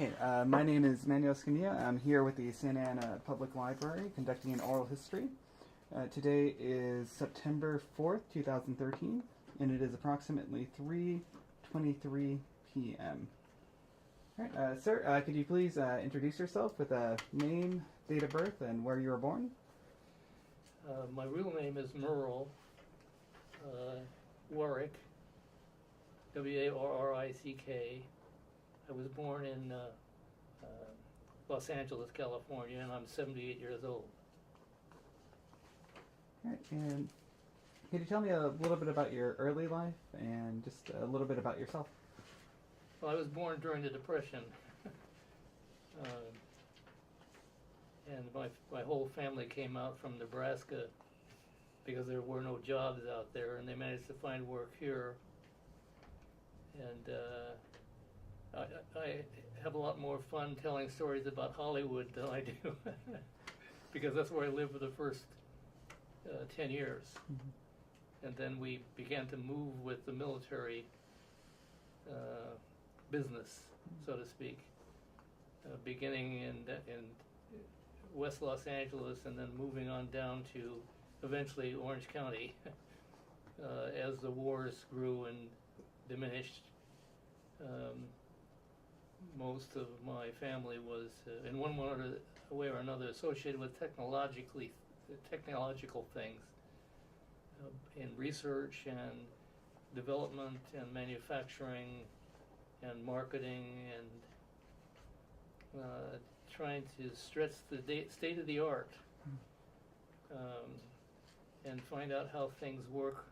Okay, my name is Manuel Escamilla. I'm here with the Santa Ana Public Library conducting an oral history. Today is September 4th, 2013, and it is approximately 3:23 p.m. All right, sir, could you please introduce yourself with a name, date of birth, and where you were born? My real name is Merle Warrick, W-A-R-R-I-C-K. I was born in Los Angeles, California, and I'm 78 years old. All right, and could you tell me a little bit about your early life and just a little bit about yourself? Well, I was born during the Depression, and my whole family came out from Nebraska because there were no jobs out there, and they managed to find work here. And I have a lot more fun telling stories about Hollywood than I do, because that's where I lived for the first 10 years. Mm-hmm. And then we began to move with the military business, so to speak, beginning in West Los Angeles and then moving on down to eventually Orange County as the wars grew and diminished. Most of my family was, in one way or another, associated with technological things in research and development and manufacturing and marketing and trying to stretch the state of the art and find out how things work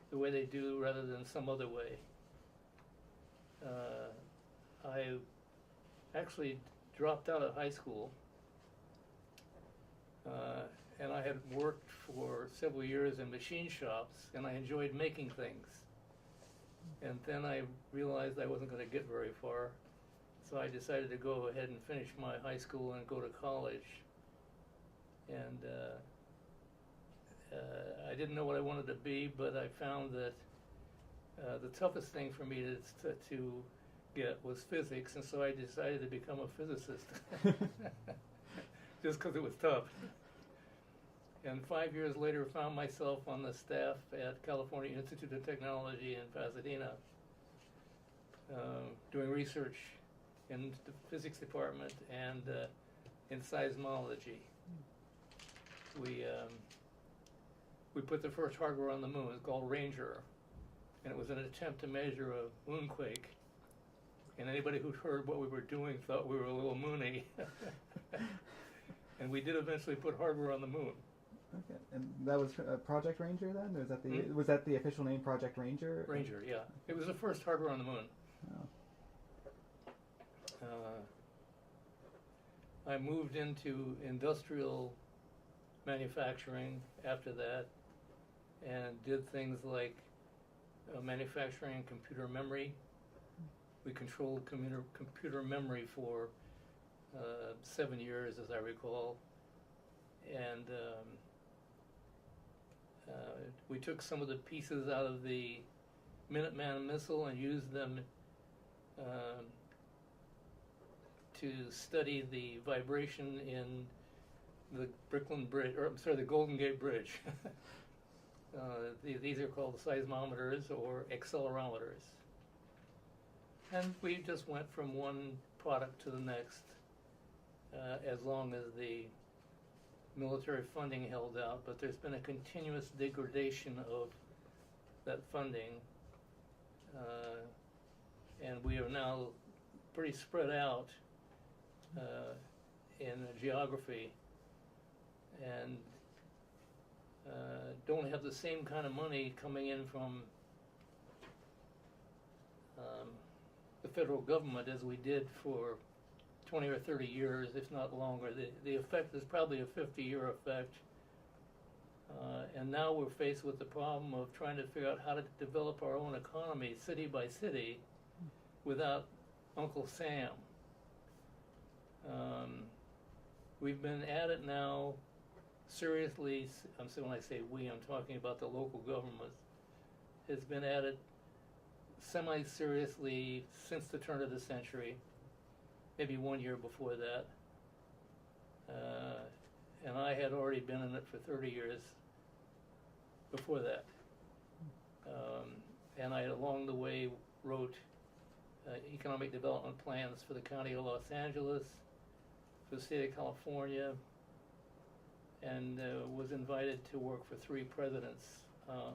the way they do rather than some other way. I actually dropped out of high school, and I had worked for several years in machine shops, and I enjoyed making things. And then I realized I wasn't going to get very far, so I decided to go ahead and finish my high school and go to college. And I didn't know what I wanted to be, but I found that the toughest thing for me to get was physics, and so I decided to become a physicist, just because it was tough. And 5 years later, found myself on the staff at California Institute of Technology in Pasadena, doing research in the physics department and in seismology. We put the first hardware on the moon. It's called Ranger, and it was an attempt to measure a moonquake. And anybody who'd heard what we were doing thought we were a little moony. And we did eventually put hardware on the moon. Okay, and that was Project Ranger then? Was that the official name, Project Ranger? Ranger, yeah. It was the first hardware on the moon. Oh. I moved into industrial manufacturing after that, and did things like manufacturing computer memory. We controlled computer memory for 7 years, as I recall, and we took some of the pieces out of the Minuteman missile and used them to study the vibration in the the Golden Gate Bridge. These are called seismometers or accelerometers. And we just went from one product to the next as long as the military funding held out, but there's been a continuous degradation of that funding, and we are now pretty spread out in geography and don't have the same kind of money coming in from the federal government as we did for 20 or 30 years, if not longer. The effect is probably a 50-year effect. And now we're faced with the problem of trying to figure out how to develop our own economy city by city without Uncle Sam. We've been at it now seriously. So when I say we, I'm talking about the local government. Has been at it semi-seriously since the turn of the century. maybe 1 year before that. And I had already been in it for 30 years before that. And I, along the way, wrote economic development plans for the County of Los Angeles, for the state of California, and was invited to work for 3 presidents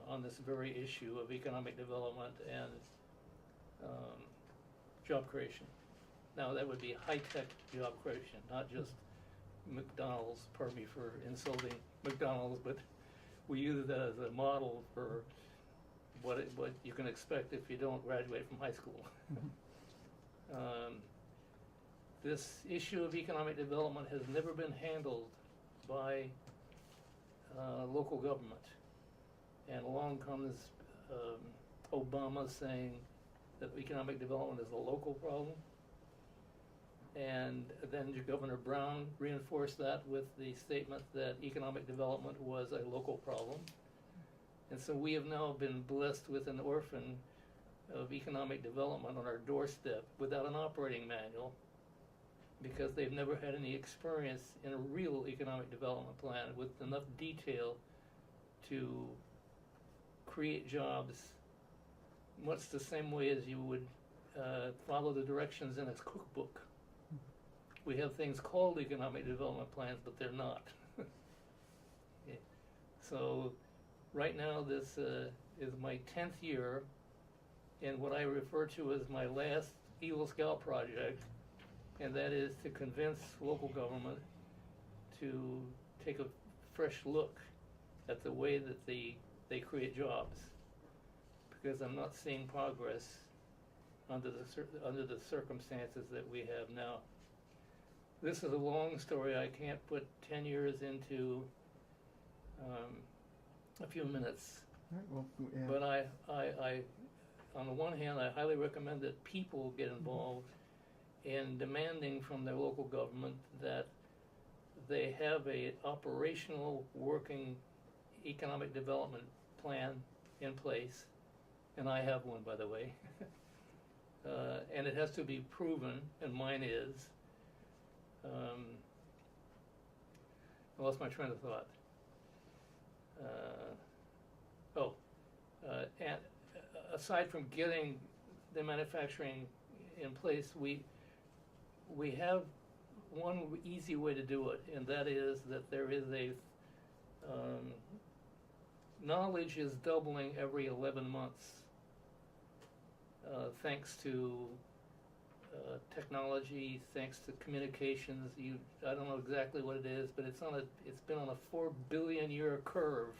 on this very issue of economic development and job creation. Now that would be high-tech job creation, not just McDonald's. Pardon me for insulting McDonald's, but we use that as a model for what you can expect if you don't graduate from high school. This issue of economic development has never been handled by local government. And along comes Obama saying that economic development is a local problem. And then Governor Brown reinforced that with the statement that economic development was a local problem. And so we have now been blessed with an orphan of economic development on our doorstep without an operating manual, because they've never had any experience in a real economic development plan with enough detail to create jobs much the same way as you would follow the directions in a cookbook. We have things called economic development plans, but they're not. Okay. So right now this is my 10th year in what I refer to as my last Eagle Scout project, and that is to convince local government to take a fresh look at the way that they create jobs, because I'm not seeing progress under the circumstances that we have now. This is a long story. I can't put 10 years into a few minutes. All right, well, yeah. But I, on the one hand, I highly recommend that people get involved in demanding from their local government that they have a operational working economic development plan in place, and I have one, by the way. And it has to be proven, and mine is. I lost my train of thought. And aside from getting the manufacturing in place, we have one easy way to do it, and that is that there is a knowledge is doubling every 11 months, thanks to technology, thanks to communications. I don't know exactly what it is, but it's been on a 4 billion year curve,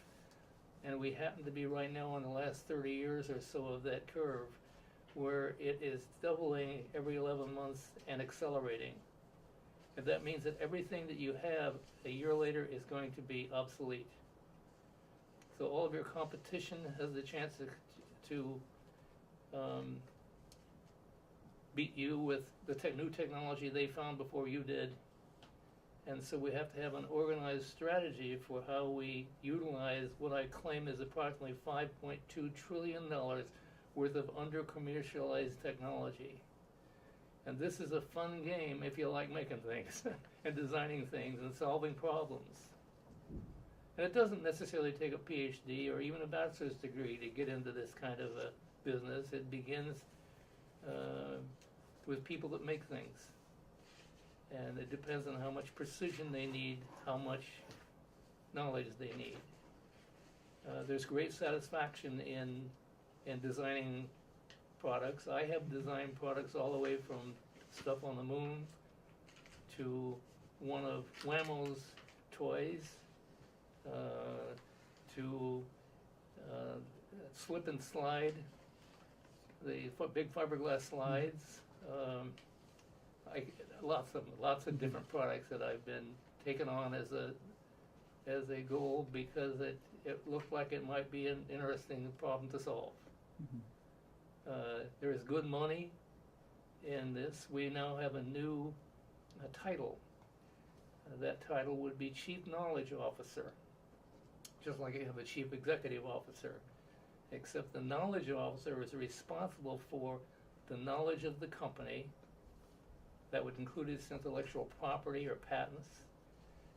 and we happen to be right now in the last 30 years or so of that curve, where it is doubling every 11 months and accelerating. And that means that everything that you have a year later is going to be obsolete. So all of your competition has the chance to beat you with the new technology they found before you did. And so we have to have an organized strategy for how we utilize what I claim is approximately $5.2 trillion worth of under-commercialized technology. And this is a fun game if you like making things and designing things and solving problems. And it doesn't necessarily take a PhD or even a bachelor's degree to get into this kind of a business. It begins with people that make things. And it depends on how much precision they need, how much knowledge they need. There's great satisfaction in designing products. I have designed products all the way from stuff on the moon to one of Whammo's toys, to slip and slide, the big fiberglass slides. Lots of different products that I've been taken on as a goal because it looked like it might be an interesting problem to solve. Mm-hmm. There is good money in this. We now have a new title. That title would be Chief Knowledge Officer, just like you have a Chief Executive Officer, except the Knowledge Officer is responsible for the knowledge of the company That would include its intellectual property or patents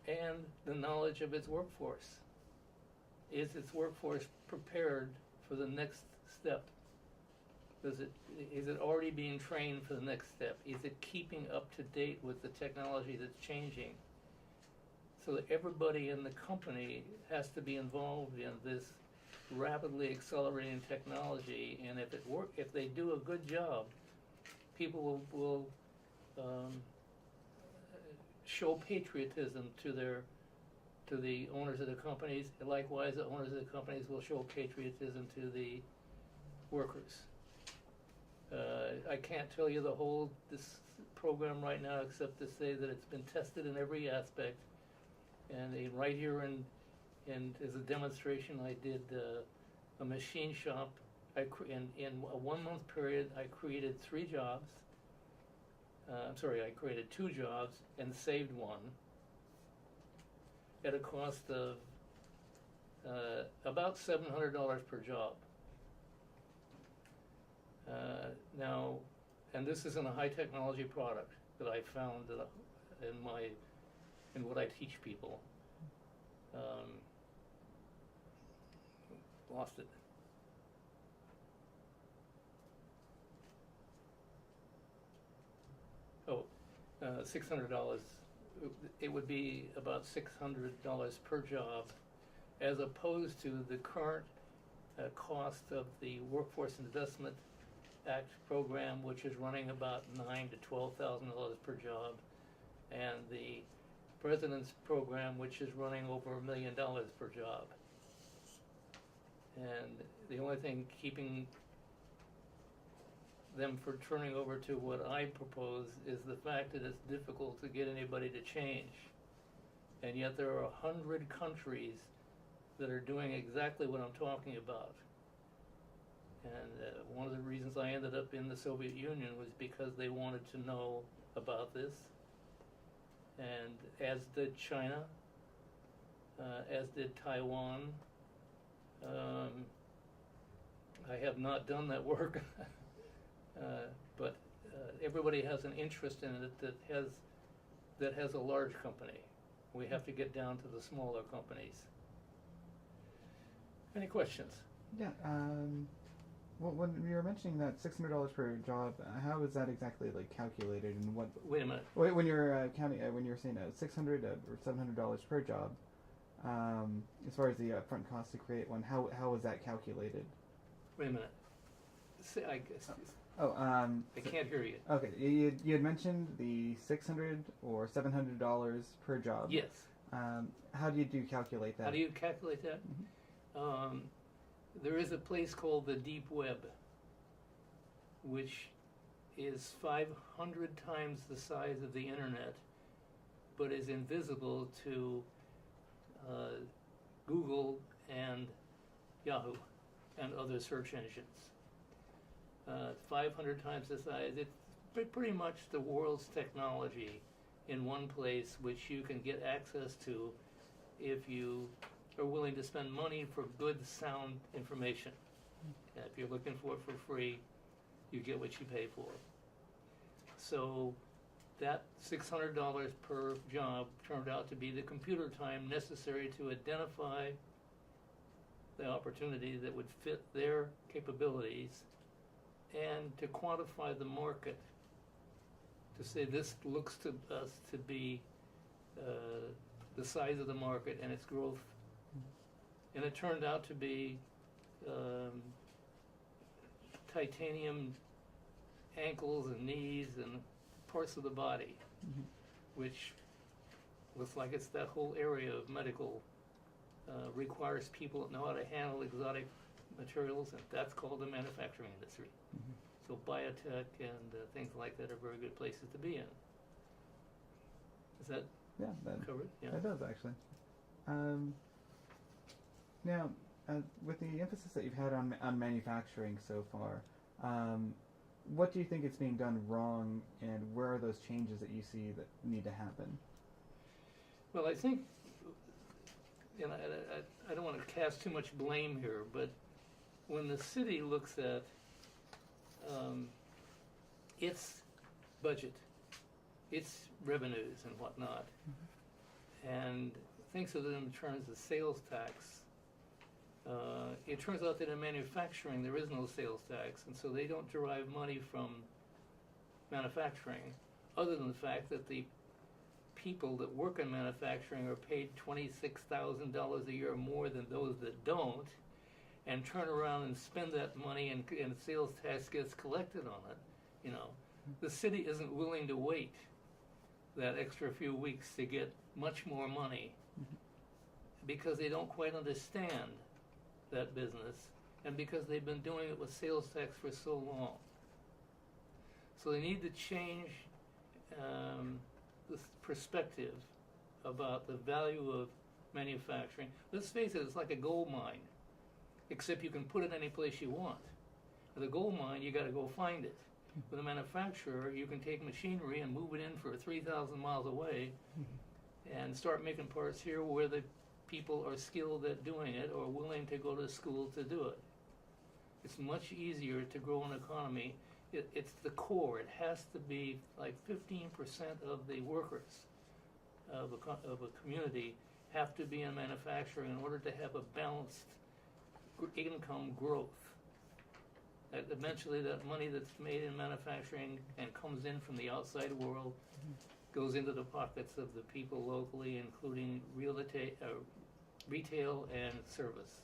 and the knowledge of its workforce. Is its workforce prepared for the next step? Is it already being trained for the next step? Is it keeping up to date with the technology that's changing? So that everybody in the company has to be involved in this rapidly accelerating technology, and if they do a good job, people will show patriotism to the owners of the companies. Likewise, the owners of the companies will show patriotism to the workers. I can't tell you this program right now, except to say that it's been tested in every aspect. And right here in as a demonstration, I did a machine shop. In a 1 month period, I created 3 jobs. I created 2 jobs and saved 1 at a cost of about $700 per job. Now, and this isn't a high technology product that I found in what I teach people. Lost it. $600. It would be about $600 per job, as opposed to the current cost of the Workforce Investment Act program, which is running about $9,000 to $12,000 per job, and the President's program, which is running over $1 million per job. And the only thing keeping them from turning over to what I propose is the fact that it's difficult to get anybody to change. And yet there are 100 countries that are doing exactly what I'm talking about. And one of the reasons I ended up in the Soviet Union was because they wanted to know about this. And as did China, as did Taiwan. I have not done that work, but everybody has an interest in it that has a large company. We have to get down to the smaller companies. Any questions? Yeah. Well, when you were mentioning that $600 per job, how is that exactly calculated, and what? Wait a minute. When you're counting, when you're saying $600 or $700 per job, as far as the upfront cost to create one, how is that calculated? Wait a minute. I can't hear you. Okay, you had mentioned the $600 or $700 per job. Yes. How do you calculate that? How do you calculate that? Mm-hmm. There is a place called the Deep Web, which is 500 times the size of the internet, but is invisible to Google and Yahoo and other search engines. 500 times the size. It's pretty much the world's technology in one place, which you can get access to if you are willing to spend money for good, sound information. And if you're looking for it for free, you get what you pay for. So that $600 per job turned out to be the computer time necessary to identify the opportunity that would fit their capabilities and to quantify the market, to say this looks to us to be the size of the market and its growth. And it turned out to be titanium ankles and knees and parts of the body, mm-hmm. which looks like it's that whole area of medical requires people that know how to handle exotic materials, and that's called the manufacturing industry. Mm-hmm. So biotech and things like that are very good places to be in. Is that covered? Yeah, that does actually. Now, with the emphasis that you've had on manufacturing so far, what do you think is being done wrong, and where are those changes that you see that need to happen? Well, I think, and I don't want to cast too much blame here, but when the city looks at its budget its revenues and whatnot, and thinks of it in terms of sales tax. It turns out that in manufacturing there is no sales tax, and so they don't derive money from manufacturing, other than the fact that the people that work in manufacturing are paid $26,000 a year more than those that don't, and turn around and spend that money, and sales tax gets collected on it. You know, the city isn't willing to wait that extra few weeks to get much more money because they don't quite understand that business, and because they've been doing it with sales tax for so long. So they need to change this perspective about the value of manufacturing. Let's face it, it's like a gold mine, except you can put it any place you want. With a gold mine, you got to go find it. With a manufacturer, you can take machinery and move it in for 3,000 miles away and start making parts here where the people are skilled at doing it or willing to go to school to do it. It's much easier to grow an economy. It's the core. It has to be like 15% of the workers of a community have to be in manufacturing in order to have a balanced income growth. That eventually that money that's made in manufacturing and comes in from the outside world goes into the pockets of the people locally, including retail and service.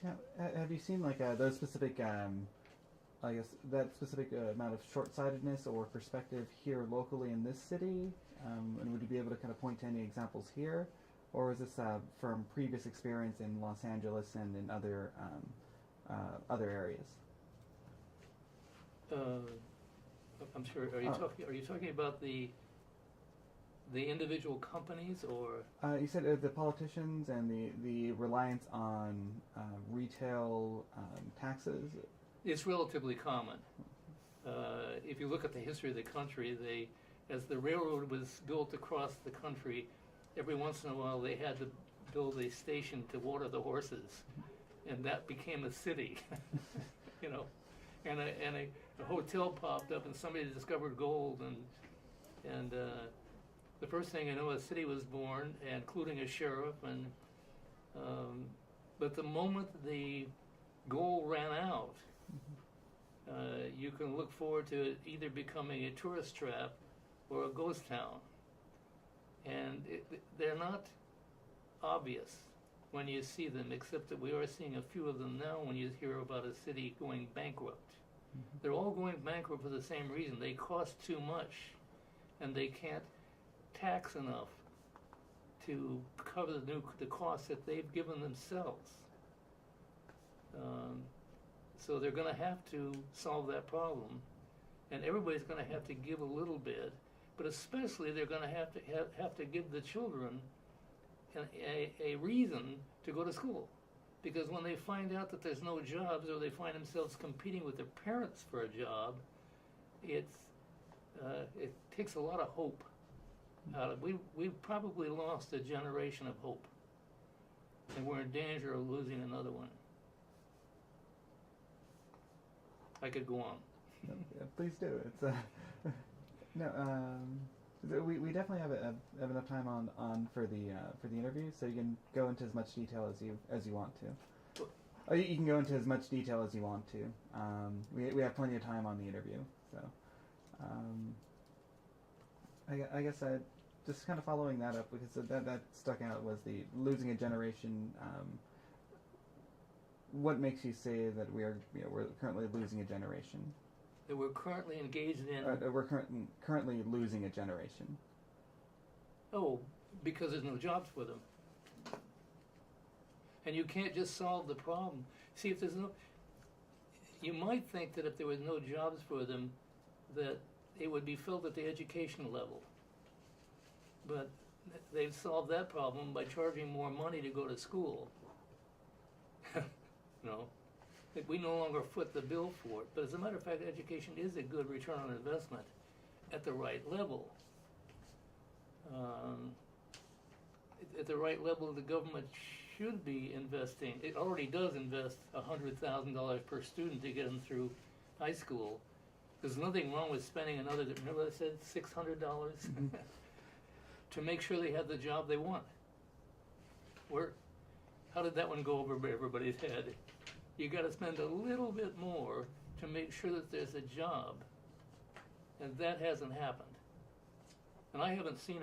Yeah, have you seen like those specific, I guess that specific amount of short-sightedness or perspective here locally in this city? And would you be able to kind of point to any examples here, or is this from previous experience in Los Angeles and in other areas? I'm sure. Are you talking about the individual companies, or? You said the politicians and the reliance on retail taxes. It's relatively common. If you look at the history of the country, as the railroad was built across the country, every once in a while they had to build a station to water the horses, and that became a city. You know, and a hotel popped up, and somebody discovered gold, and the first thing I know, a city was born, including a sheriff, and but the moment the gold ran out, you can look forward to it either becoming a tourist trap or a ghost town, and they're not obvious when you see them, except that we are seeing a few of them now when you hear about a city going bankrupt. They're all going bankrupt for the same reason. They cost too much, and they can't tax enough to cover the costs that they've given themselves. So they're going to have to solve that problem, and everybody's going to have to give a little bit, but especially they're going to have to give the children a reason to go to school. Because when they find out that there's no jobs, or they find themselves competing with their parents for a job, it takes a lot of hope out of it. We've probably lost a generation of hope, and we're in danger of losing another one. I could go on. Yeah, please do. It's no. We definitely have enough time on for the interview, so you can go into as much detail as you want to. Oh, you can go into as much detail as you want to. We have plenty of time on the interview, so I guess just kind of following that up, because that stuck out, was the losing a generation. What makes you say that we're currently losing a generation? That we're currently engaged in. We're currently losing a generation. Oh, because there's no jobs for them. And you can't just solve the problem. See, if there's no, you might think that if there was no jobs for them, that it would be filled at the education level. But they've solved that problem by charging more money to go to school. No. We no longer foot the bill for it. But as a matter of fact, education is a good return on investment at the right level. At the right level, the government should be investing. It already does invest $100,000 per student to get them through high school. There's nothing wrong with spending another, remember I said $600 to make sure they had the job they want. How did that one go over everybody's head? You got to spend a little bit more to make sure that there's a job, and that hasn't happened. And I haven't seen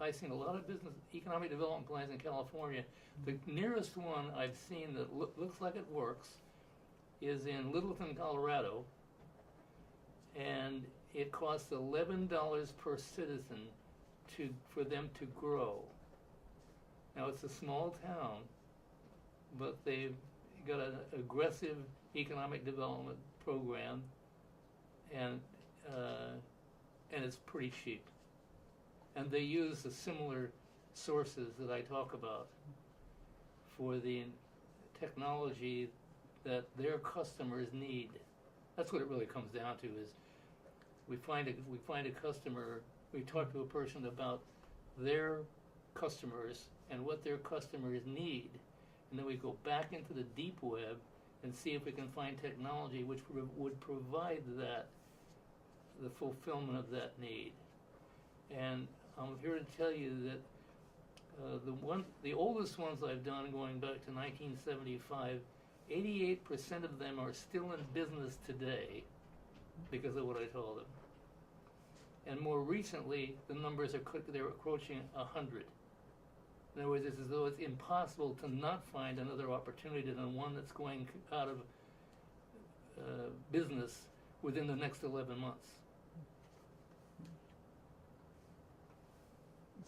I've seen a lot of business economic development plans in California. The nearest one I've seen that looks like it works is in Littleton, Colorado, and it costs $11 per citizen for them to grow. Now it's a small town, but they've got an aggressive economic development program, and it's pretty cheap. And they use the similar sources that I talk about for the technology that their customers need. That's what it really comes down to. Is we find a customer, we talk to a person about their customers and what their customers need, and then we go back into the deep web and see if we can find technology which would provide the fulfillment of that need. And I'm here to tell you that the oldest ones I've done, going back to 1975, 88% of them are still in business today because of what I told them. And more recently, the numbers they're approaching 100. In other words, it's as though it's impossible to not find another opportunity than one that's going out of business within the next 11 months.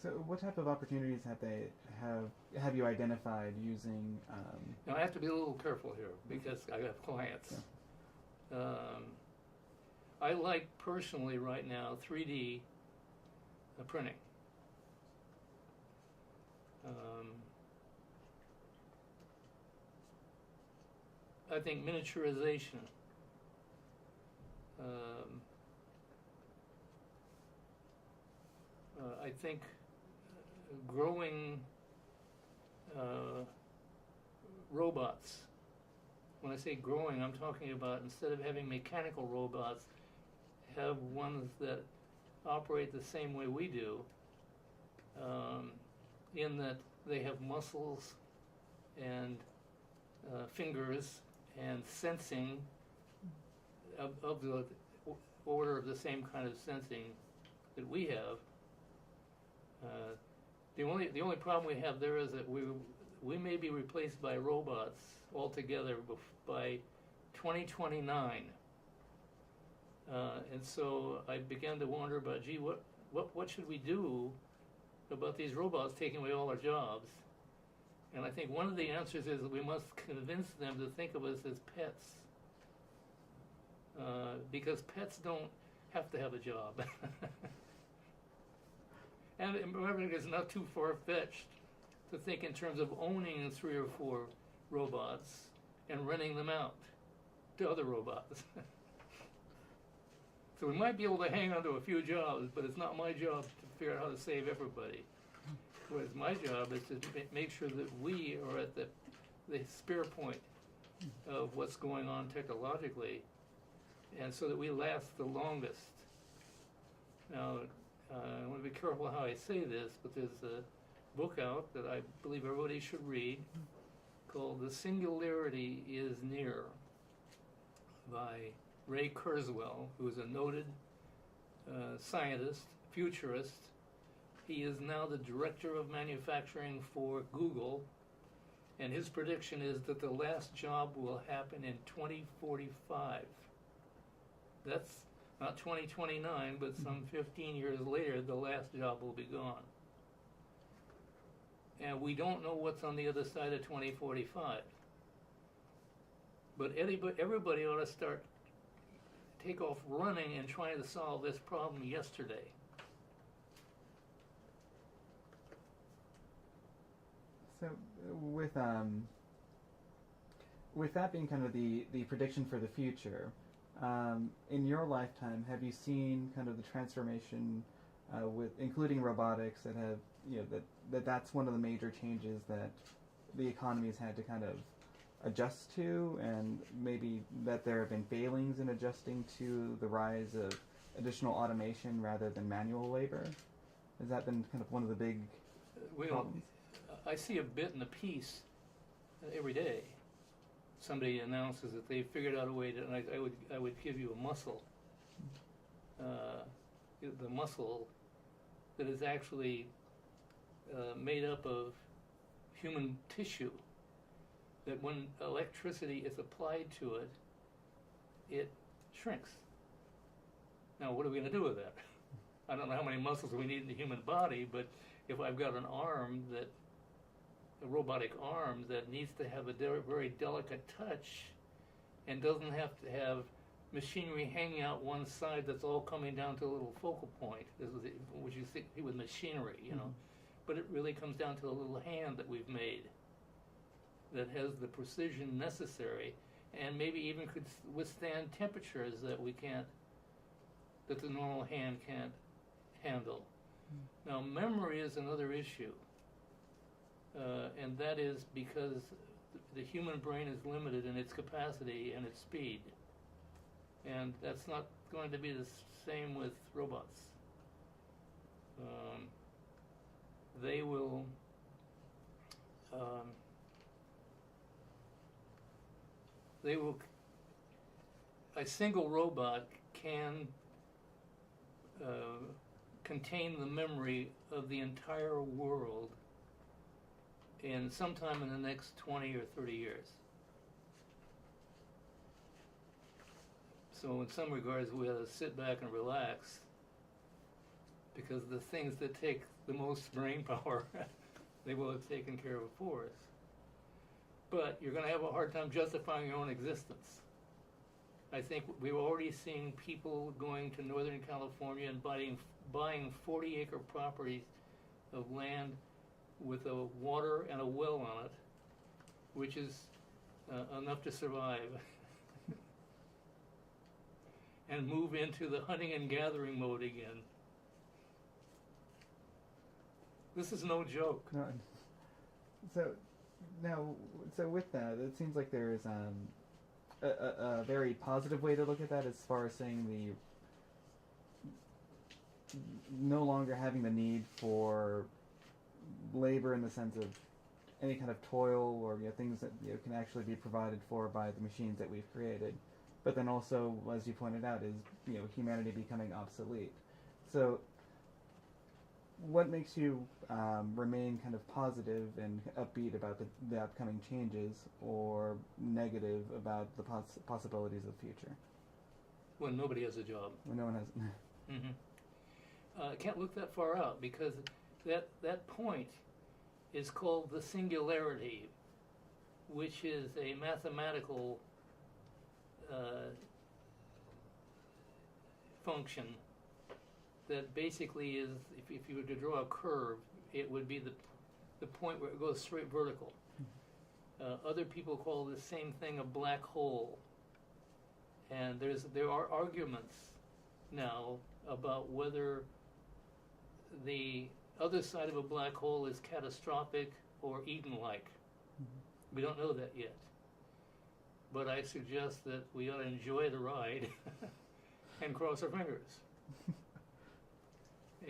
So, what type of opportunities have you identified using? Now, I have to be a little careful here because I have clients. Yeah. I like personally right now 3D printing. I think miniaturization. I think growing robots. When I say growing, I'm talking about instead of having mechanical robots, have ones that operate the same way we do, in that they have muscles and fingers and sensing of the order of the same kind of sensing that we have. The only problem we have there is that we may be replaced by robots altogether by 2029. And so I began to wonder about, gee, what should we do about these robots taking away all our jobs? And I think one of the answers is that we must convince them to think of us as pets. Because pets don't have to have a job. And remember, it's not too far-fetched to think in terms of owning 3 or 4 robots and renting them out to other robots. So we might be able to hang on to a few jobs, but it's not my job to figure out how to save everybody. Whereas my job is to make sure that we are at the spear point of what's going on technologically, and so that we last the longest. Now, I want to be careful how I say this, but there's a book out that I believe everybody should read called The Singularity is Near by Ray Kurzweil, who is a noted scientist, futurist. He is now the director of manufacturing for Google, and his prediction is that the last job will happen in 2045. That's not 2029, but some 15 years later, the last job will be gone. And we don't know what's on the other side of 2045. But everybody ought to take off running and trying to solve this problem yesterday. So with that being kind of the prediction for the future, in your lifetime, have you seen kind of the transformation with including robotics that have that's one of the major changes that the economy has had to kind of adjust to, and maybe that there have been failings in adjusting to the rise of additional automation rather than manual labor? Has that been kind of one of the big problems? I see a bit in the piece every day. Somebody announces that they figured out a way to, and I would give you a muscle, the muscle that is actually made up of human tissue, that when electricity is applied to it, it shrinks. Now, what are we going to do with that? I don't know how many muscles we need in the human body, but if I've got an arm a robotic arm that needs to have a very delicate touch and doesn't have to have machinery hanging out one side that's all coming down to a little focal point, which you think with machinery, you know. But it really comes down to a little hand that we've made that has the precision necessary and maybe even could withstand temperatures that that the normal hand can't handle. Now, memory is another issue. And that is because the human brain is limited in its capacity and its speed. And that's not going to be the same with robots. They will a single robot can contain the memory of the entire world in sometime in the next 20 or 30 years. So in some regards, we have to sit back and relax, because the things that take the most brain power, they will have taken care of for us. But you're going to have a hard time justifying your own existence. I think we've already seen people going to Northern California and buying 40-acre properties of land with a water and a well on it, which is enough to survive, and move into the hunting and gathering mode again. This is no joke. No. So with that, it seems like there's a very positive way to look at that, as far as saying no longer having the need for labor in the sense of any kind of toil or things that can actually be provided for by the machines that we've created. But then also, as you pointed out, is humanity becoming obsolete. So what makes you remain kind of positive and upbeat about the upcoming changes, or negative about the possibilities of the future? When nobody has a job. When no one has. Can't look that far out, because that point is called the singularity, which is a mathematical function that basically is, if you were to draw a curve, it would be the point where it goes straight vertical. Other people call the same thing a black hole, and there are arguments now about whether the other side of a black hole is catastrophic or Eden-like. We don't know that yet, but I suggest that we ought to enjoy the ride and cross our fingers.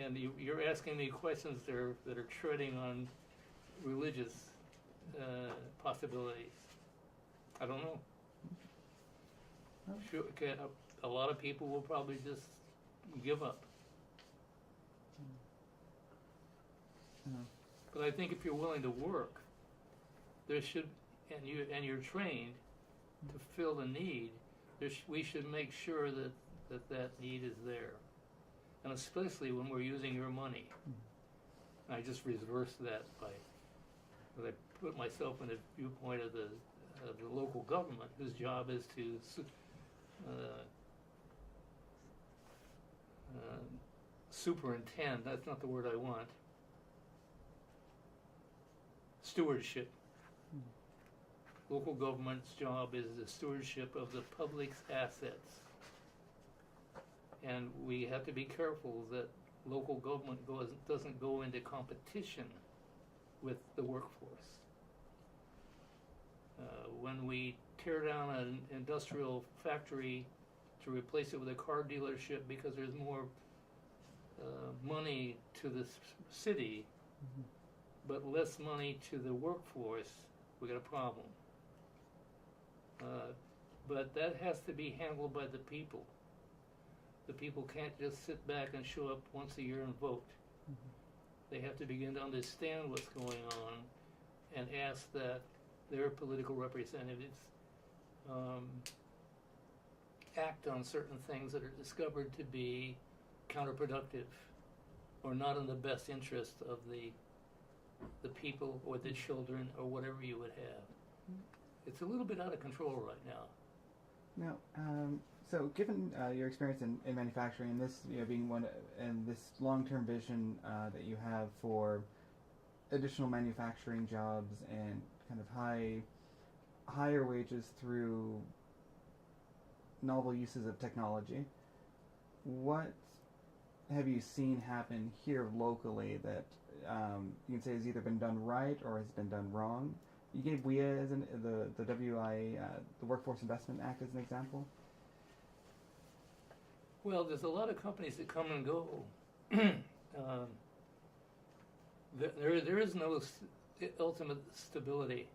And you're asking me questions that are treading on religious possibilities. I don't know. Sure, a lot of people will probably just give up. But I think if you're willing to work, there should, and you're trained to fill the need, we should make sure that need is there. And especially when we're using your money. I just reversed that I put myself in the viewpoint of the local government, whose job is to superintend. That's not the word I want. Stewardship. Local government's job is the stewardship of the public's assets. And we have to be careful that local government doesn't go into competition with the workforce. When we tear down an industrial factory to replace it with a car dealership because there's more money to the city, but less money to the workforce, we got a problem. But that has to be handled by the people. The people can't just sit back and show up once a year and vote. They have to begin to understand what's going on and ask that their political representatives act on certain things that are discovered to be counterproductive or not in the best interest of the people or the children or whatever you would have. It's a little bit out of control right now. Now, so given your experience in manufacturing and this being one and this long-term vision that you have for additional manufacturing jobs and kind of higher wages through novel uses of technology, what have you seen happen here locally that you can say has either been done right or has been done wrong? You gave WIA as the WIA, the Workforce Investment Act, as an example. Well, there's a lot of companies that come and go. There is no ultimate stability.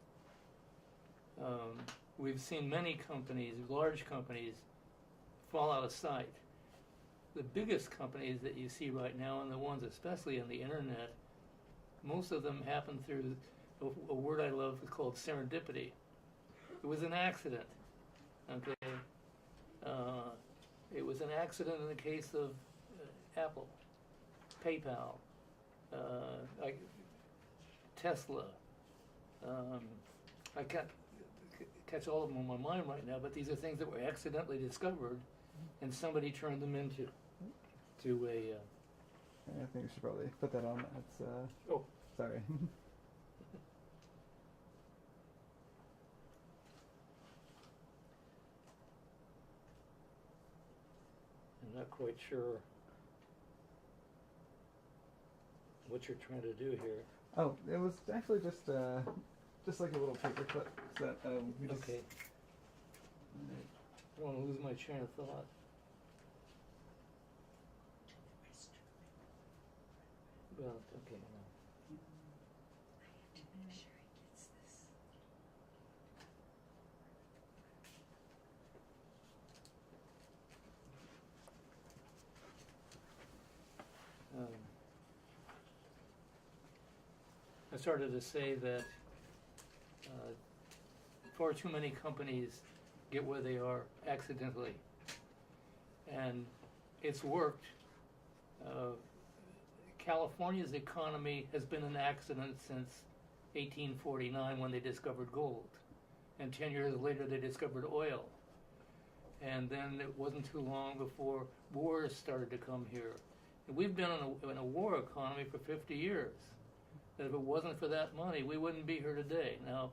We've seen many companies, large companies, fall out of sight. The biggest companies that you see right now, and the ones especially on the internet, most of them happen through a word I love called serendipity. It was an accident. Okay, it was an accident in the case of Apple, PayPal, Tesla. I can't catch all of them on my mind right now, but these are things that were accidentally discovered, and somebody turned them into a. I think we should probably put that on. That's oh, sorry. I'm not quite sure what you're trying to do here. Oh, it was actually just like a little paper clip that we just. Okay. I don't want to lose my train of thought. Well, okay. I started to say that far too many companies get where they are accidentally, and it's worked. California's economy has been an accident since 1849 when they discovered gold, and 10 years later they discovered oil, and then it wasn't too long before wars started to come here. And we've been in a war economy for 50 years. That if it wasn't for that money, we wouldn't be here today. Now,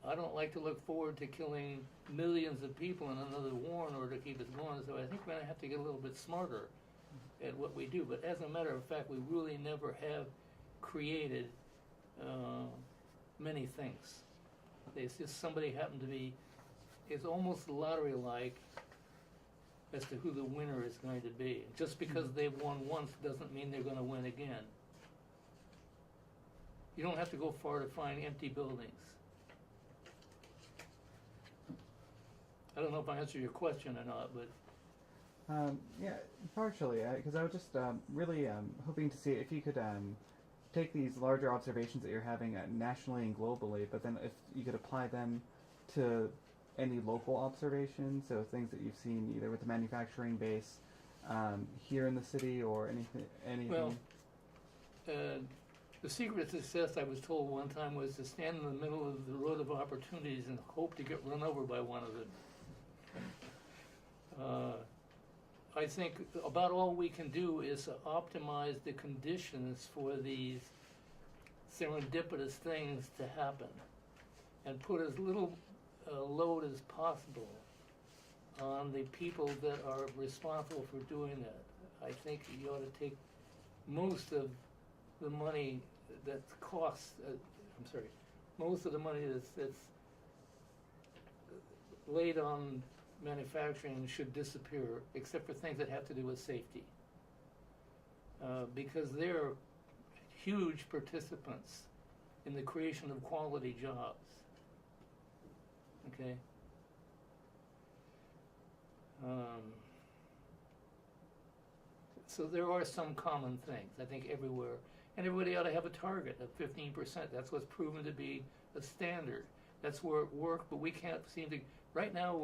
I don't like to look forward to killing millions of people in another war in order to keep us going, so I think we're going to have to get a little bit smarter at what we do. But as a matter of fact, we really never have created many things. It's just somebody happened to be, it's almost lottery-like as to who the winner is going to be. Just because they've won once doesn't mean they're going to win again. You don't have to go far to find empty buildings. I don't know if I answered your question or not, but... yeah, partially, because I was just really hoping to see if you could take these larger observations that you're having nationally and globally, but then if you could apply them to any local observations, so things that you've seen either with the manufacturing base here in the city or anything. Well, the secret to success, I was told one time, was to stand in the middle of the road of opportunities and hope to get run over by one of them. I think about all we can do is to optimize the conditions for these serendipitous things to happen and put as little load as possible on the people that are responsible for doing that. I think you ought to take most of the money that costs, most of the money that's laid on manufacturing should disappear, except for things that have to do with safety. Because they're huge participants in the creation of quality jobs. Okay? So there are some common things, I think, everywhere. And everybody ought to have a target of 15%. That's what's proven to be a standard. That's where it worked, but we can't seem to. Right now,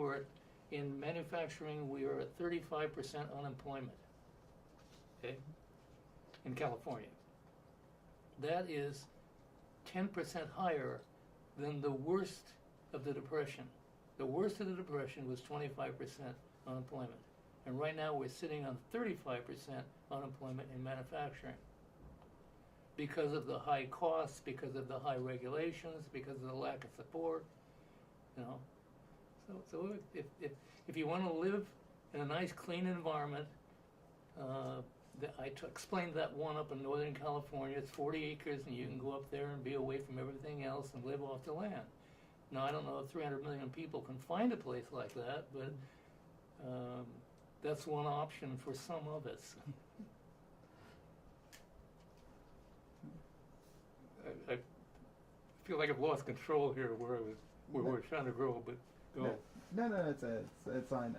in manufacturing, we are at 35% unemployment. Okay? In California. That is 10% higher than the worst of the Depression. The worst of the Depression was 25% unemployment. And right now we're sitting on 35% unemployment in manufacturing. Because of the high costs, because of the high regulations, because of the lack of support, you know. So if you want to live in a nice, clean environment, I explained that one up in Northern California. It's 40 acres, and you can go up there and be away from everything else and live off the land. Now, I don't know if 300 million people can find a place like that, but that's one option for some of us. I feel like I've lost control here where we're trying to grow, but go. No, it's fine.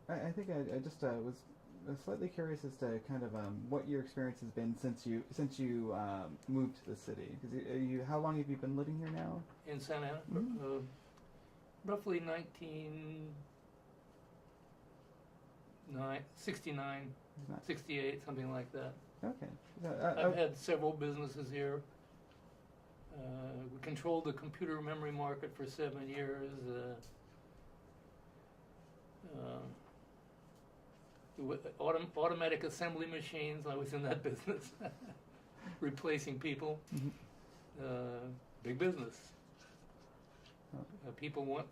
I think I just was slightly curious as to kind of what your experience has been since you moved to the city. Because how long have you been living here now? In Santa Ana, Mm-hmm. Roughly 1969, 68, something like that. Okay. I've had several businesses here. We controlled the computer memory market for 7 years. Automatic assembly machines, I was in that business. Replacing people. Mm-hmm. Big business. People want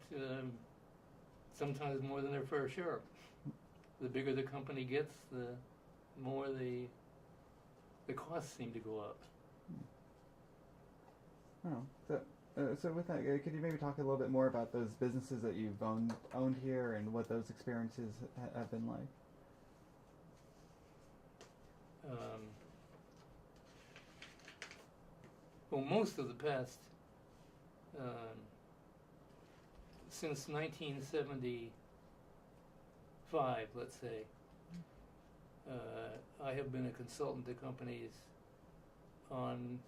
sometimes more than their fair share. The bigger the company gets, the more the costs seem to go up. Oh, so with that, could you maybe talk a little bit more about those businesses that you've owned here and what those experiences have been like? Well, most of the past, since 1975, let's say, I have been a consultant to companies on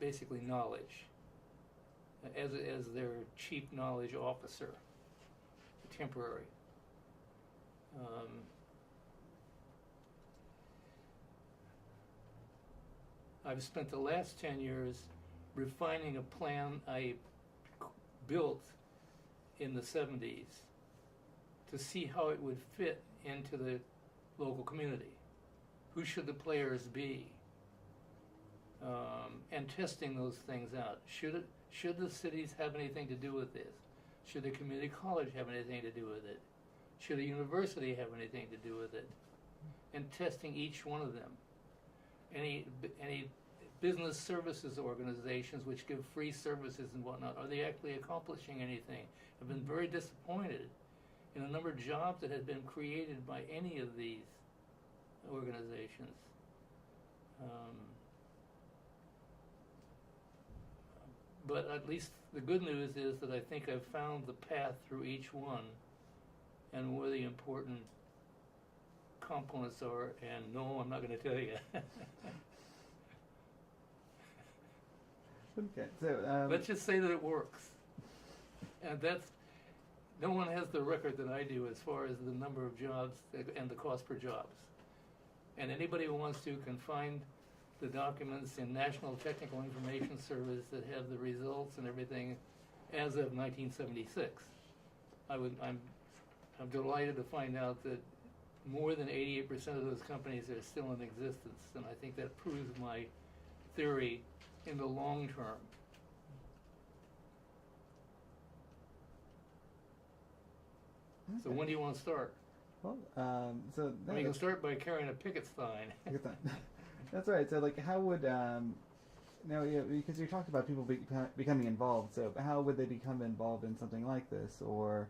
basically knowledge, as their chief knowledge officer, temporary. I've spent the last 10 years refining a plan I built in the 70s to see how it would fit into the local community. Who should the players be? And testing those things out. Should the cities have anything to do with this? Should the community college have anything to do with it? Should a university have anything to do with it? And testing each one of them. Any business services organizations which give free services and whatnot, are they actually accomplishing anything? I've been very disappointed in a number of jobs that have been created by any of these organizations. But at least the good news is that I think I've found the path through each one and where the important components are, and no, I'm not going to tell you. Okay, so let's just say that it works, and no one has the record that I do as far as the number of jobs and the cost per jobs. And anybody who wants to can find the documents in National Technical Information Service that have the results and everything as of 1976. I'm delighted to find out that more than 88% of those companies are still in existence, and I think that proves my theory in the long term. Okay. So when do you want to start? Well, You can start by carrying a picket sign. That's right. So, like, how would Now, yeah, because you talked about people becoming involved. So, how would they become involved in something like this, or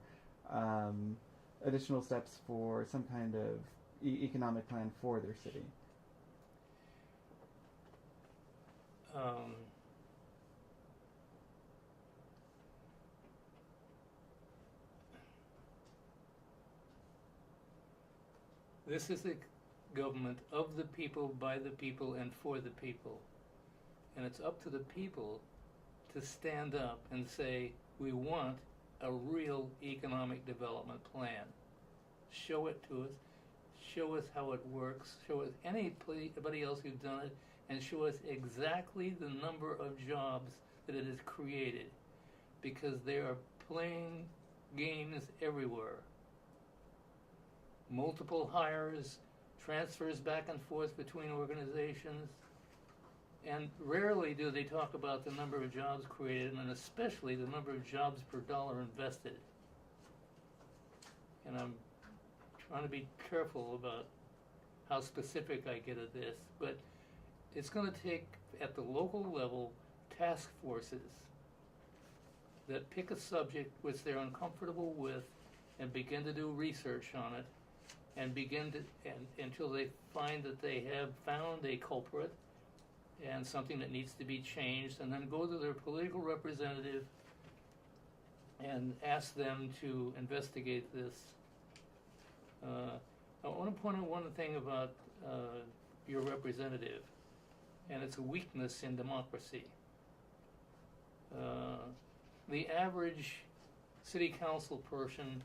um, additional steps for some kind of economic plan for their city? Um, this is a government of the people, by the people, and for the people. And it's up to the people to stand up and say, we want a real economic development plan. Show it to us. Show us how it works. Show us anybody else who's done it, and show us exactly the number of jobs that it has created. Because they are playing games everywhere. Multiple hires, transfers back and forth between organizations, and rarely do they talk about the number of jobs created, and especially the number of jobs per dollar invested. And I'm trying to be careful about how specific I get at this, but it's going to take, at the local level, task forces that pick a subject which they're uncomfortable with and begin to do research on it, and until they find that they have found a culprit and something that needs to be changed, and then go to their political representative and ask them to investigate this. I want to point out one thing about your representative, and it's a weakness in democracy. The average city council person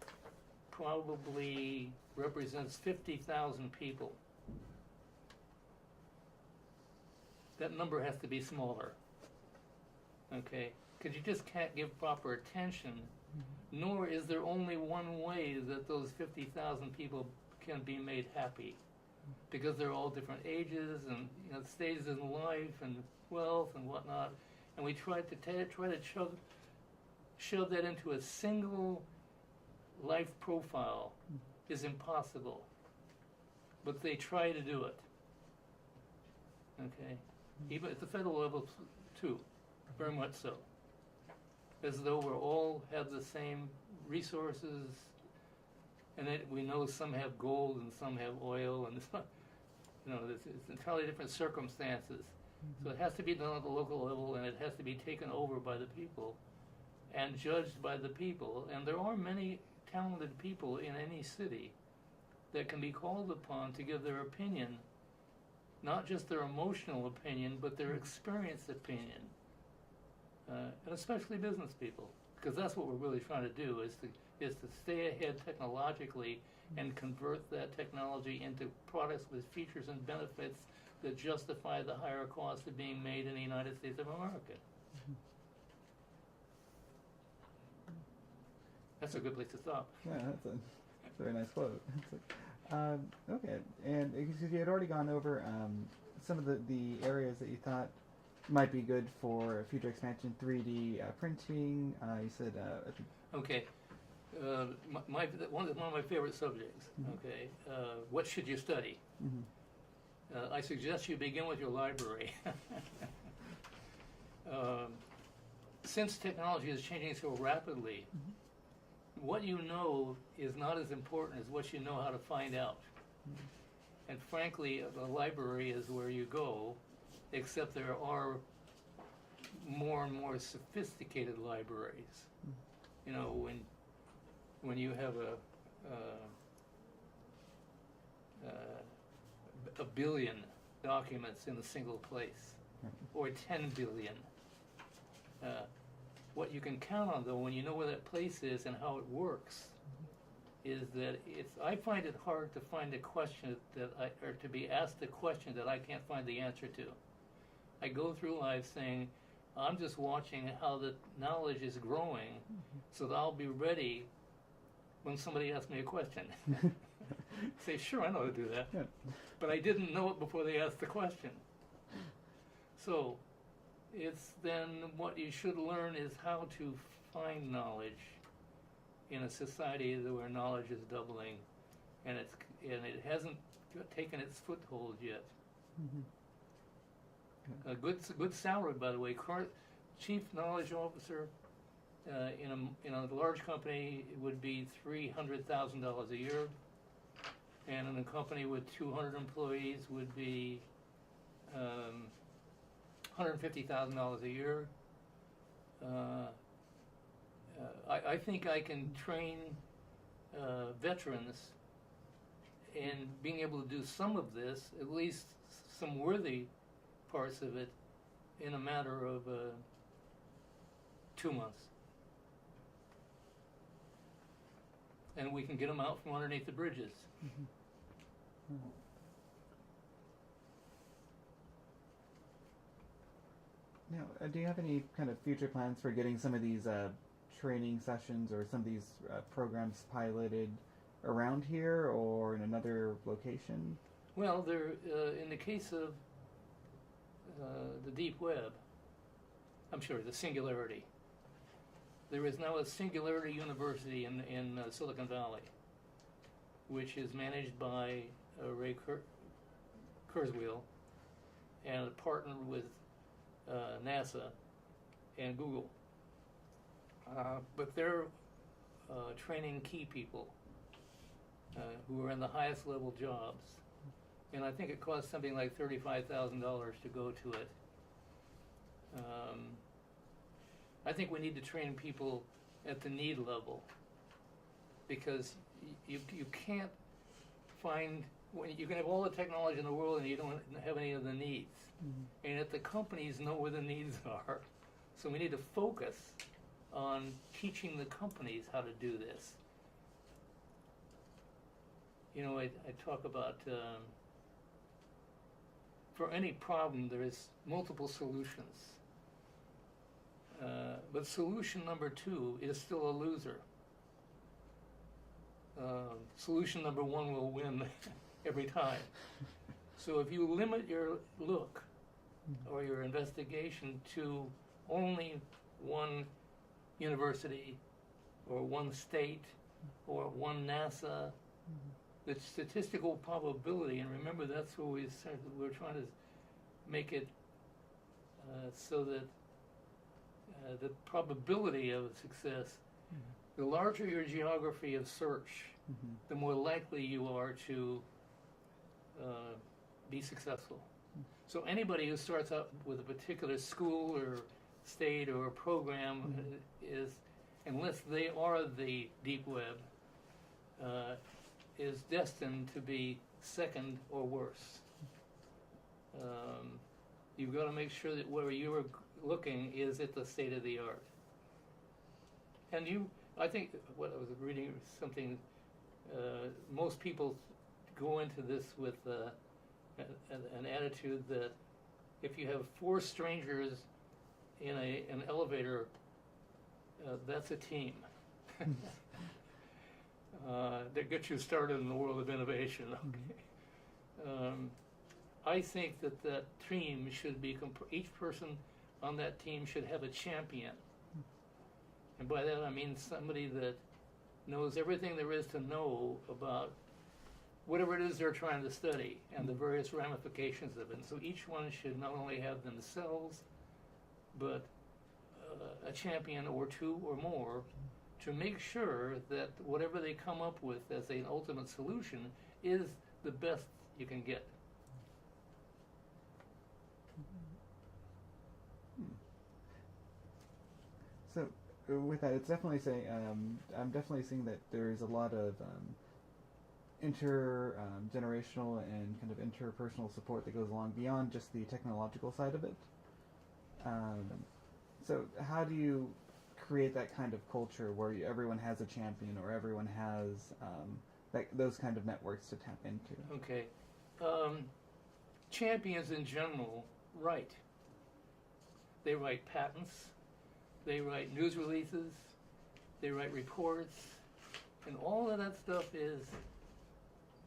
probably represents 50,000 people. That number has to be smaller, okay? Because you just can't give proper attention, nor is there only one way that those 50,000 people can be made happy, because they're all different ages and stages in life and wealth and whatnot, and we try to shove that into a single life profile is impossible, but they try to do it, okay? Even at the federal level too, very much so. As though we all have the same resources, and we know some have gold and some have oil, and it's entirely different circumstances. So it has to be done at the local level, and it has to be taken over by the people and judged by the people. And there are many talented people in any city that can be called upon to give their opinion. Not just their emotional opinion, but their experienced opinion, and especially business people, because that's what we're really trying to do, is to stay ahead technologically and convert that technology into products with features and benefits that justify the higher cost of being made in the United States of America. That's a good place to stop. Yeah, that's a very nice quote. Okay, and because you had already gone over some of the areas that you thought might be good for future expansion, 3D printing. You said. Okay, one of my favorite subjects. Okay, what should you study? I suggest you begin with your library. Since technology is changing so rapidly, what you know is not as important as what you know how to find out. And frankly, the library is where you go, except there are more and more sophisticated libraries. When you have a billion documents in a single place, or 10 billion. What you can count on, though, when you know where that place is and how it works, is that I find it hard to find a question or to be asked a question that I can't find the answer to. I go through life saying, I'm just watching how the knowledge is growing, so that I'll be ready when somebody asks me a question. Say, sure, I know how to do that, but I didn't know it before they asked the question. So it's then what you should learn is how to find knowledge in a society where knowledge is doubling, and it hasn't taken its foothold yet. A good salary, by the way. Chief knowledge officer in a large company it would be $300,000 a year, and in a company with 200 employees would be $150,000 a year. I think I can train veterans in being able to do some of this, at least some worthy parts of it, in a matter of 2 months. And we can get them out from underneath the bridges. Mm-hmm. Mm-hmm. Now, do you have any kind of future plans for getting some of these training sessions or some of these programs piloted around here or in another location? Well, in the case of the deep web, the Singularity. There is now a Singularity University in Silicon Valley, which is managed by Ray Kurzweil and partnered with NASA and Google. But they're training key people who are in the highest level jobs. And I think it costs something like $35,000 to go to it. I think we need to train people at the need level, because you can't find, when you can have all the technology in the world and you don't have any of the needs. Mm-hmm. And yet the companies know where the needs are. So we need to focus on teaching the companies how to do this. You know, I talk about for any problem there is multiple solutions. But solution number 2 is still a loser. Solution number 1 will win every time. So if you limit your look or your investigation to only one university or one state or one NASA, the statistical probability, and remember that's what we said, we're trying to make it so that the probability of success, the larger your geography of search, the more likely you are to be successful. So anybody who starts out with a particular school or state or program is, unless they are the deep web, is destined to be second or worse. You've got to make sure that where you're looking is at the state of the art. And I think what I was reading something, most people go into this with an attitude that if you have 4 strangers in an elevator, that's a team. That gets you started in the world of innovation. Okay. I think that team should be, each person on that team should have a champion. And by that I mean somebody that knows everything there is to know about whatever it is they're trying to study and the various ramifications of it. And so each one should not only have themselves, but a champion or 2 or more to make sure that whatever they come up with as an ultimate solution is the best you can get. So with that, it's definitely saying, I'm definitely seeing that there's a lot of intergenerational and kind of interpersonal support that goes along beyond just the technological side of it. So how do you create that kind of culture where everyone has a champion or everyone has those kind of networks to tap into? Okay. Champions in general write. They write patents, they write news releases, they write reports, and all of that stuff is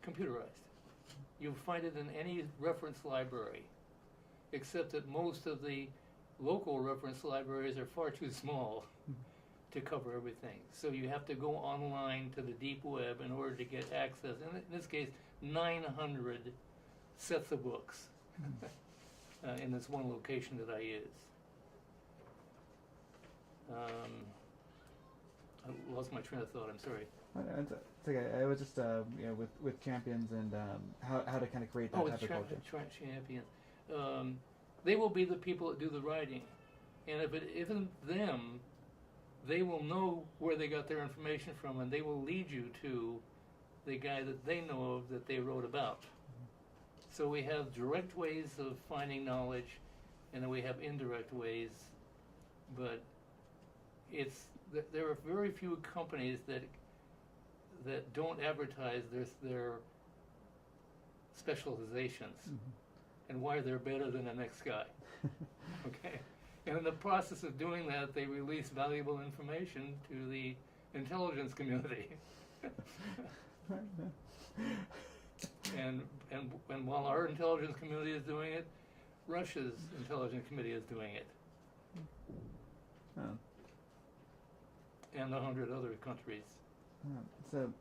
computerized. You'll find it in any reference library, except that most of the local reference libraries are far too small to cover everything. So you have to go online to the deep web in order to get access. In this case, 900 sets of books. in this one location that I use. I lost my train of thought. I'm sorry. It's okay. I was just with champions and how to kind of create that type of culture. Champions. They will be the people that do the writing, and if it isn't them, they will know where they got their information from, and they will lead you to the guy that they know of that they wrote about. So we have direct ways of finding knowledge, and then we have indirect ways, but there are very few companies that don't advertise their specializations and why they're better than the next guy. Okay, and in the process of doing that, they release valuable information to the intelligence community. and while our intelligence community is doing it, Russia's intelligence committee is doing it. Oh. And 100 other countries. So,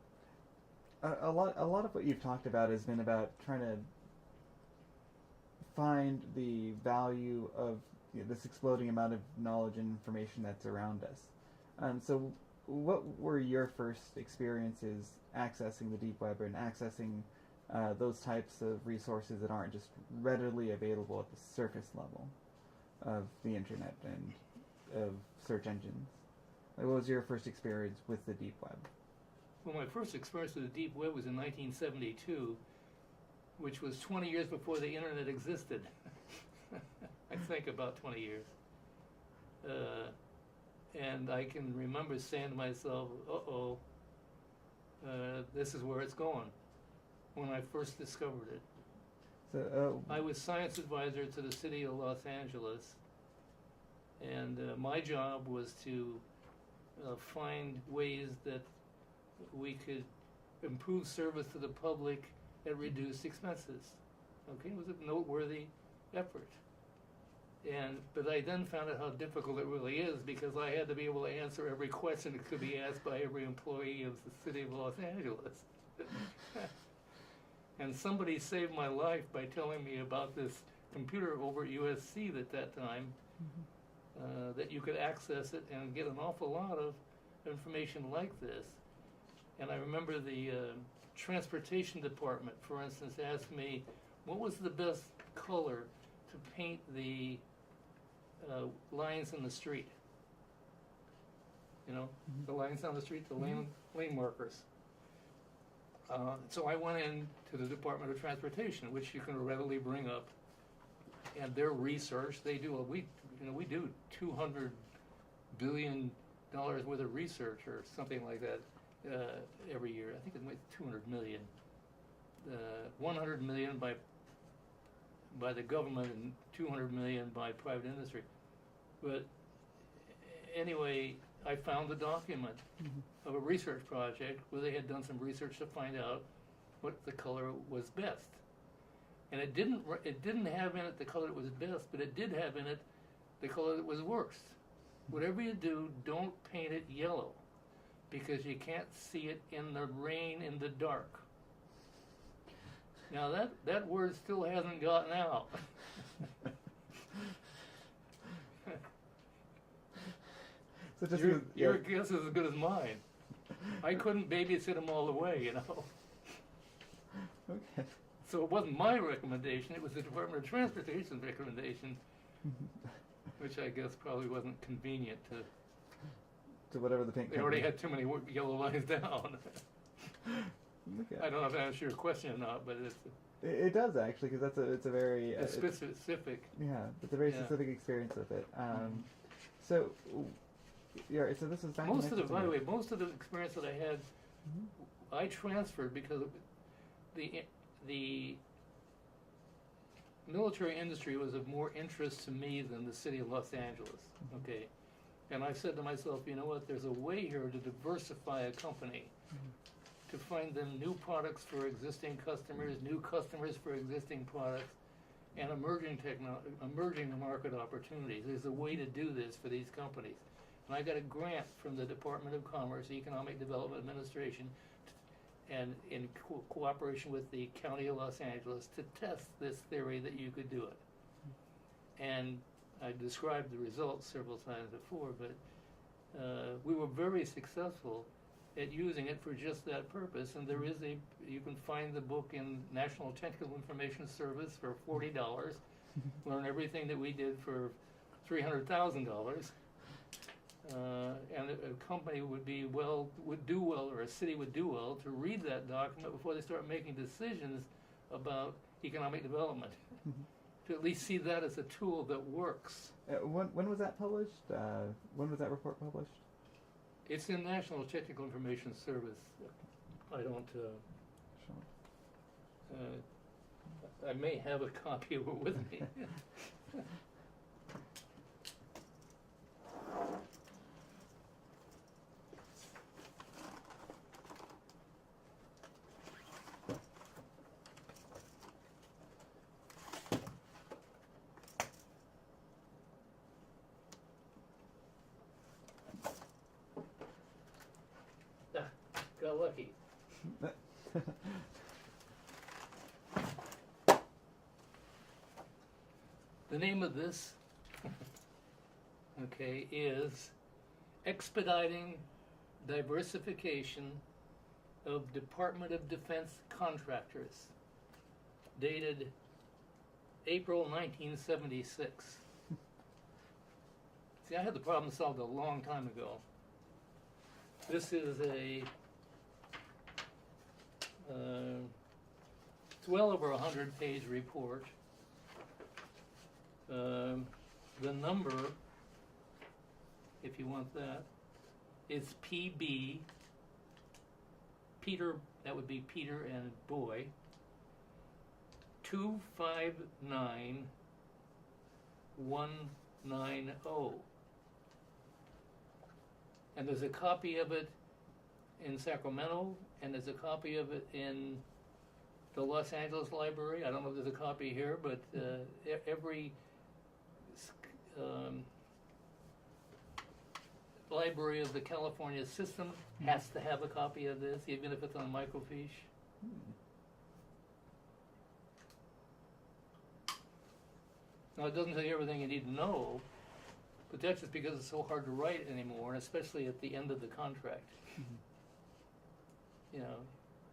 a lot of what you've talked about has been about trying to find the value of this exploding amount of knowledge and information that's around us. So, what were your first experiences accessing the deep web and accessing those types of resources that aren't just readily available at the surface level of the internet and of search engines? What was your first experience with the deep web? Well, my first experience with the deep web was in 1972, which was 20 years before the internet existed. I think about 20 years. And I can remember saying to myself, this is where it's going, when I first discovered it. So, I was science advisor to the city of Los Angeles, and my job was to find ways that we could improve service to the public and reduce expenses. Okay, it was a noteworthy effort. But I then found out how difficult it really is, because I had to be able to answer every question that could be asked by every employee of the city of Los Angeles. And somebody saved my life by telling me about this computer over at USC at that time, that you could access it and get an awful lot of information like this. And I remember the transportation department, for instance, asked me what was the best color to paint the lines in the street. You know, the lines on the street, the lane markers. So I went in to the Department of Transportation, which you can readily bring up, and their research. They do we do $200 billion worth of research or something like that every year. I think it's like 200 million. 100 million by the government and 200 million by private industry. But anyway, I found a document of a research project where they had done some research to find out what the color was best. And it didn't have in it the color that was best, but it did have in it the color that was worst. Whatever you do, don't paint it yellow, because you can't see it in the rain in the dark. Now that word still hasn't gotten out. So just your guess is as good as mine. I couldn't babysit them all the way, you know. Okay. So it wasn't my recommendation, it was the Department of Transportation's recommendation, which I guess probably wasn't convenient to whatever the pink. They already had too many yellow lines down. Okay. I don't know if that answers your question or not, but it does actually, because it's a very specific. Yeah, it's a very specific experience with it. So this is back. By the way, most of the experience that I had, I transferred because the military industry was of more interest to me than the city of Los Angeles. Okay, and I said to myself, you know what? There's a way here to diversify a company, to find them new products for existing customers, new customers for existing products, and emerging market opportunities. There's a way to do this for these companies. And I got a grant from the Department of Commerce, Economic Development Administration, and in cooperation with the County of Los Angeles, to test this theory that you could do it. and I described the results several times before, but we were very successful at using it for just that purpose. And there is you can find the book in National Technical Information Service for $40. Learn everything that we did for $300,000. And a company would do well, or a city would do well to read that document before they start making decisions about economic development. To at least see that as a tool that works. When was that published? When was that report published? It's in National Technical Information Service. I don't. Sure. I may have a copy of it with me. Got lucky. The name of this, okay, is Expediting Diversification of Department of Defense Contractors, dated April 1976. See, I had the problem solved a long time ago. This is it's well over 100-page report. The number, if you want that, is PB, Peter, that would be Peter and boy, 259190. And there's a copy of it in Sacramento, and there's a copy of it in the Los Angeles Library. I don't know if there's a copy here, but every library of the California system has to have a copy of this, even if it's on microfiche. Now, it doesn't tell you everything you need to know, but that's just because it's so hard to write anymore, and especially at the end of the contract. You know,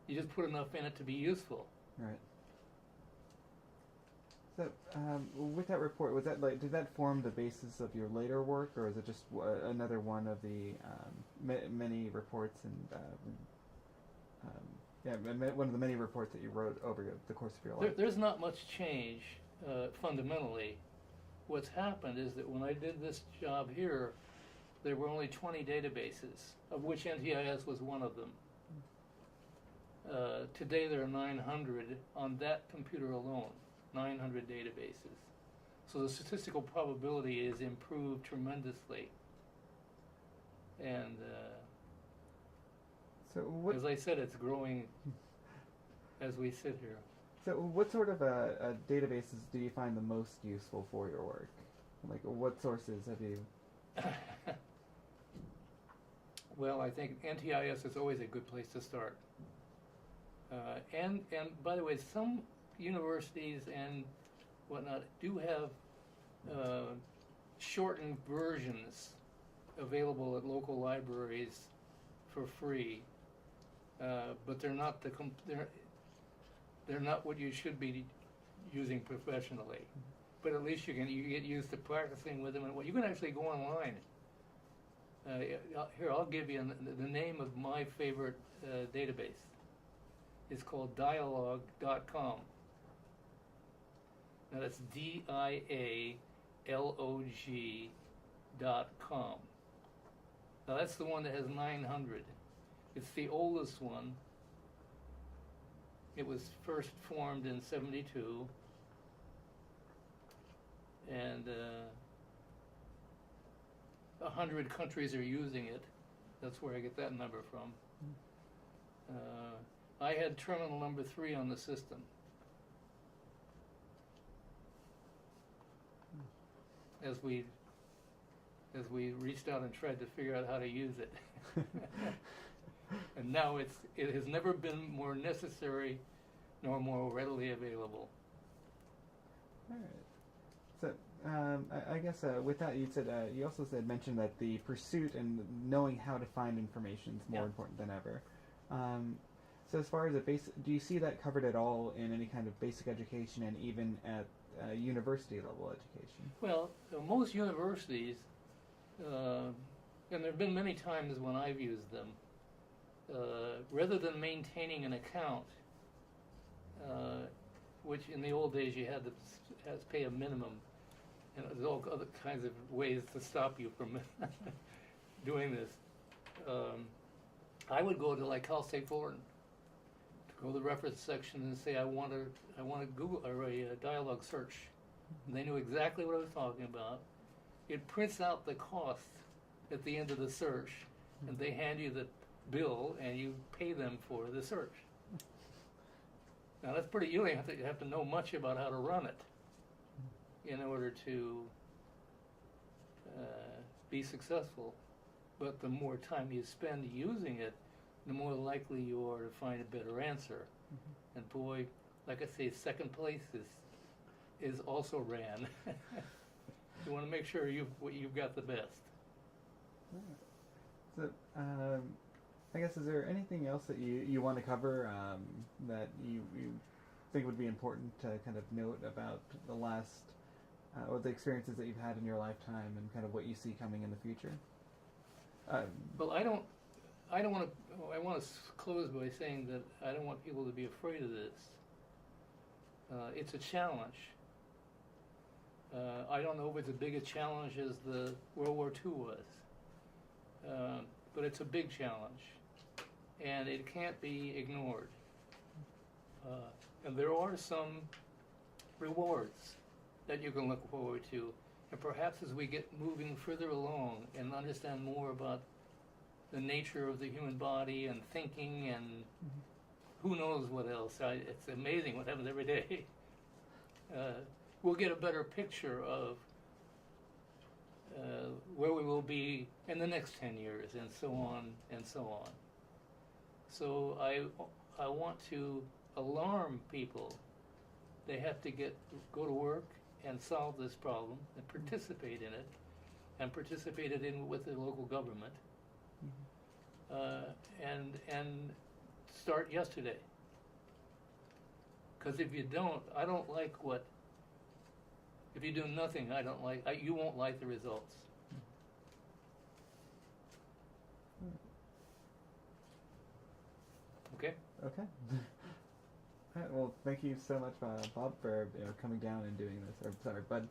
you just put enough in it to be useful. Right. So, with that report, was that did that form the basis of your later work, or is it just another one of the many reports one of the many reports that you wrote over the course of your life? There's not much change fundamentally. What's happened is that when I did this job here, there were only 20 databases, of which NTIS was one of them. Today there are 900 on that computer alone, 900 databases. So the statistical probability is improved tremendously. And as I said, it's growing as we sit here. So what sort of databases do you find the most useful for your work? Like, what sources have you... Well, I think NTIS is always a good place to start. And by the way, some universities and whatnot do have shortened versions available at local libraries for free, but they're not they're not what you should be using professionally. But at least you get used to practicing with them, and you can actually go online. Here, I'll give you the name of my favorite database. It's called dialog.com. Now that's dialog.com. Now that's the one that has 900. It's the oldest one. It was first formed in 72. And 100 countries are using it. That's where I get that number from. I had terminal number 3 on the system. As we reached out and tried to figure out how to use it. And now it has never been more necessary nor more readily available. All right. I guess with that, you also mentioned that the pursuit and knowing how to find information is more important than ever. So as far as do you see that covered at all in any kind of basic education and even at university level education? Well, most universities, and there have been many times when I've used them, rather than maintaining an account, which in the old days you had to pay a minimum, and there's all other kinds of ways to stop you from doing this. I would go to like Cal State Fullerton, to go to the reference section and say I want to Google or a dialogue search. And they knew exactly what I was talking about. It prints out the cost at the end of the search, and they hand you the bill, and you pay them for the search. Now that's pretty. You don't have to know much about how to run it in order to be successful. But the more time you spend using it, the more likely you are to find a better answer. And boy, like I say, second place is also ran. You want to make sure you've got the best. So, I guess, is there anything else that you want to cover that you think would be important to kind of note about the last or the experiences that you've had in your lifetime and kind of what you see coming in the future? Well, I want to close by saying that I don't want people to be afraid of this. It's a challenge. I don't know if it's as big a challenge as the World War II was, but it's a big challenge, and it can't be ignored. And there are some rewards that you can look forward to, and perhaps as we get moving further along and understand more about the nature of the human body and thinking and who knows what else. It's amazing what happens every day. We'll get a better picture of where we will be in the next 10 years and so on and so on. So I want to alarm people. They have to go to work and solve this problem and participate in it, and participate it in with the local government. And start yesterday. Because if you don't, I don't like what. If you do nothing, I don't like. You won't like the results. Okay. Okay. All right, well, thank you so much, Bob, for coming down and doing this. Or sorry, Bud.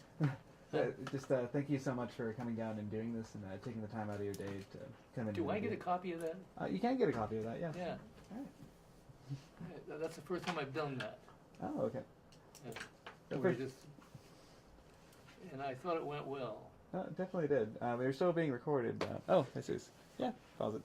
Just thank you so much for coming down and doing this and taking the time out of your day to come in. Do I get a copy of that? You can get a copy of that, yes. Yeah. All right. That's the first time I've done that. Oh, okay. Yeah. And I thought it went well. It definitely did. We were still being recorded. Oh, Jesus. Yeah, pause it.